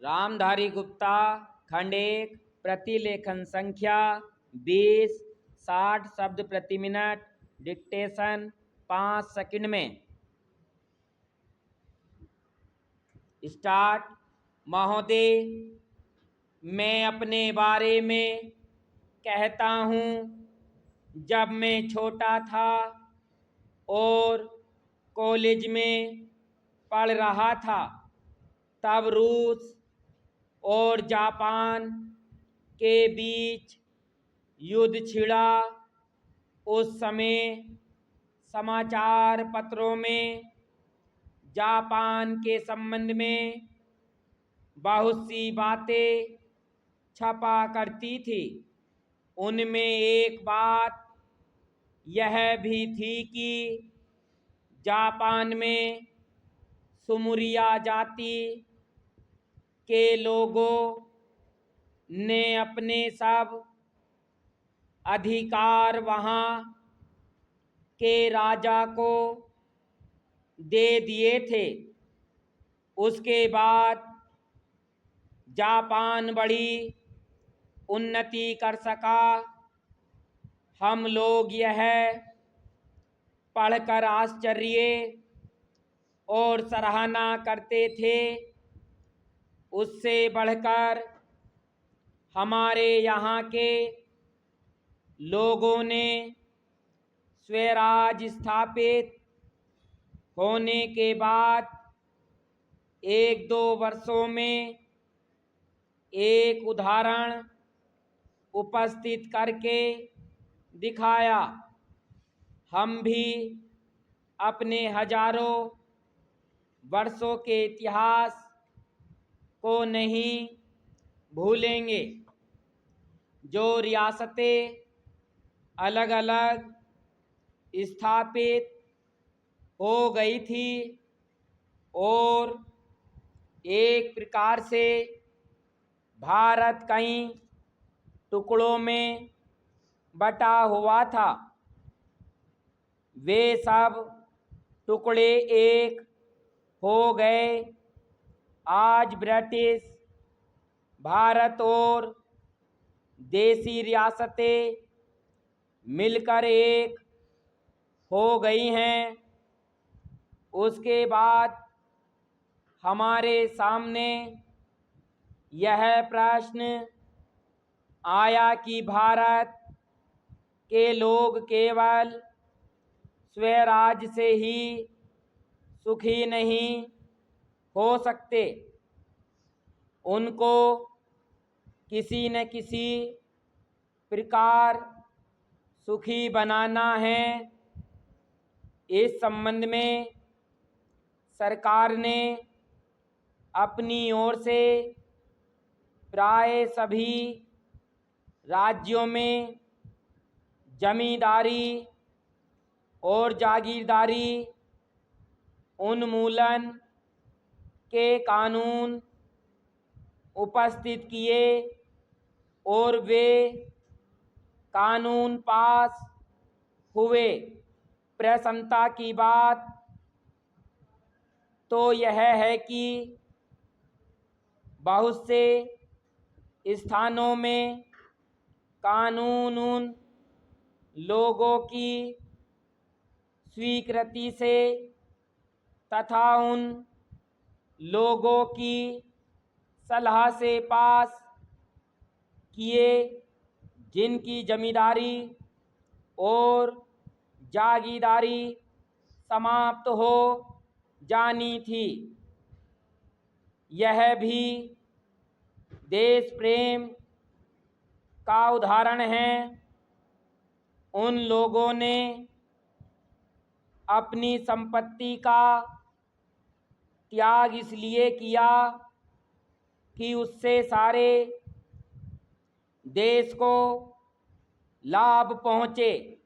रामधारी गुप्ता, खंड 1, प्रतिलेखन संख्या 20, 60 शब्द प्रति मिनट, डिक्टेशन 5 सेकंड में। स्टार्ट। महोदय, मैं अपने बारे में कहता हूँ। जब मैं छोटा था और कॉलेज में पढ़ रहा था, तब रूस और जापान के बीच युद्ध छिड़ा। उस समय समाचार पत्रों में जापान के संबंध में बहुत सी बातें छपा करती थी। उनमें एक बात यह भी थी कि जापान में सुमुरिया जाति के लोगों ने अपने सब अधिकार वहाँ के राजा को दे दिए थे। उसके बाद जापान बड़ी उन्नति कर सका। हम लोग यह पढ़कर आश्चर्य और सराहना करते थे। उससे बढ़कर हमारे यहाँ के लोगों ने स्वराज स्थापित होने के बाद 1-2 वर्षों में एक उदाहरण उपस्थित करके दिखाया। हम भी अपने हजारों वर्षों के इतिहास को नहीं भूलेंगे। जो रियासतें अलग अलग स्थापित हो गई थी और एक प्रकार से भारत कई टुकड़ों में बटा हुआ था, वे सब टुकड़े एक हो गए। आज ब्रिटिश भारत और देसी रियासतें मिलकर एक हो गई हैं। उसके बाद हमारे सामने यह प्रश्न आया कि भारत के लोग केवल स्वराज से ही सुखी नहीं हो सकते, उनको किसी न किसी प्रकार सुखी बनाना है। इस संबंध में सरकार ने अपनी ओर से प्राय सभी राज्यों में जमींदारी और जागीरदारी उन्मूलन के कानून उपस्थित किए और वे कानून पास हुए। प्रसन्नता की बात तो यह है कि बहुत से स्थानों में कानून उन लोगों की स्वीकृति से तथा उन लोगों की सलाह से पास किए जिनकी जमींदारी और जागीरदारी समाप्त हो जानी थी। यह भी देश प्रेम का उदाहरण है। उन लोगों ने अपनी संपत्ति का त्याग इसलिए किया कि उससे सारे देश को लाभ पहुँचे।